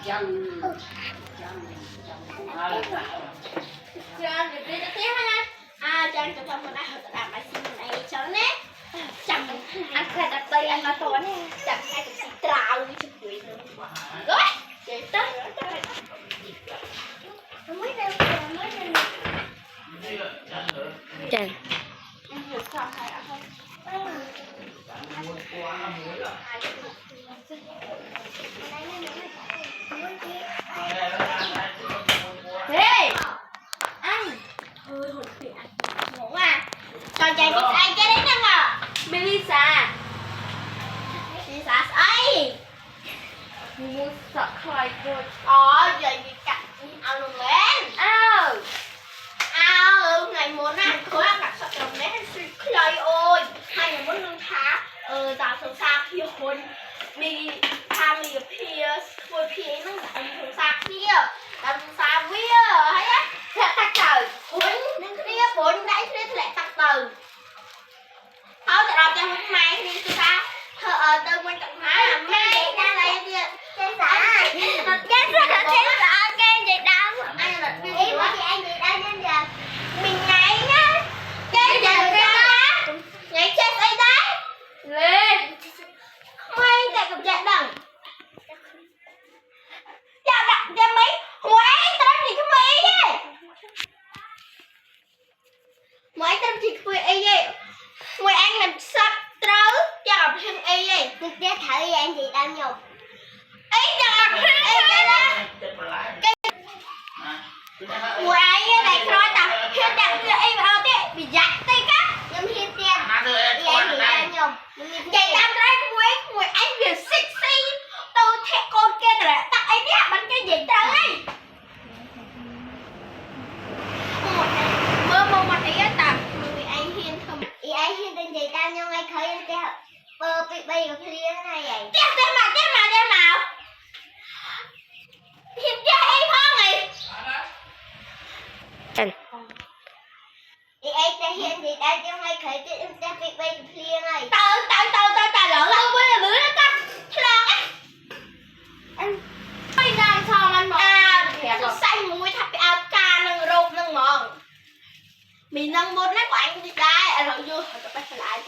Jangan gede-gede mana? Jangan coba mana làm bài xin này cho nè. Chẳng ăn khai đặt tay ăn to nè. Chẳng ai cũng xịt trào như chụp quỷ nữa. Rồi, để tới. Mới đâu, mới đâu. Chẳng. Em hiểu sao hay ạ không? Ê! Anh! Thôi hồi khỏe ngủ à. Trò chạy biết ai cái đấy nè à? Melissa. Melissa ấy. Muốn sợ khỏi rồi. Vậy thì cạnh ao lùng lên. Ao ngày muốn ăn có ăn đặc sắc đồng đấy suy khơi ôi. Hai người muốn lương thá. Tao sớm xa khi hôn. Đi tham đi phía vui phía nó là anh sớm xa kia. Tao sớm xa vía hay á. Thật tắc trời. Hôn kia bốn đáy phía lại tắc từ. Thôi tại đọc cho hôm nay thì sao? Tôi quan trọng hóa là mai ra đây kìa. Cái xã. Cái xã cái gì đâu. Anh là cái gì quá. Anh gì đâu nên giờ. Mình nhảy nhá. Cái gì đó. Nhảy chết đây đấy. Lên. Mày tại cặp chạy đằng. Chào đặng cho mấy. Ngoái tao gì cho mày vậy? Ngoái tao gì cho mày vậy? Ngoài anh làm sắp trớ cho học sinh y vậy. Thực ra thử vậy anh chị đang nhục. Ý cho học sinh y đó. Ngoài anh này nói tao hiên đặng cho y vào thế bị giặt tay cắt. Nhưng hiên tiền. Ý anh chị đang nhục. Vậy tao nói ngoài anh vừa sexy. Tôi thấy con kia rồi tao ấy biết bắn cái gì trớ ấy. Mơ mặt ý á tao. Ý ai hiện tên gì tao nhưng ai khởi em tao bị bay vào cái này vậy. Tiếp nào. Hiện ra ai phong này. Ý ai ta hiện gì tao nhưng ai khởi em tao bị bay vào cái này. Tao lỡ lâu với là bữa đó ta. Thế nào á? Anh bây giờ sao anh mong. Nó xanh mũi thắp cái áo ca nâng rộp nâng mòn. Mình nâng một nét của anh đi đây. Anh hỏi vô hỏi tập lại.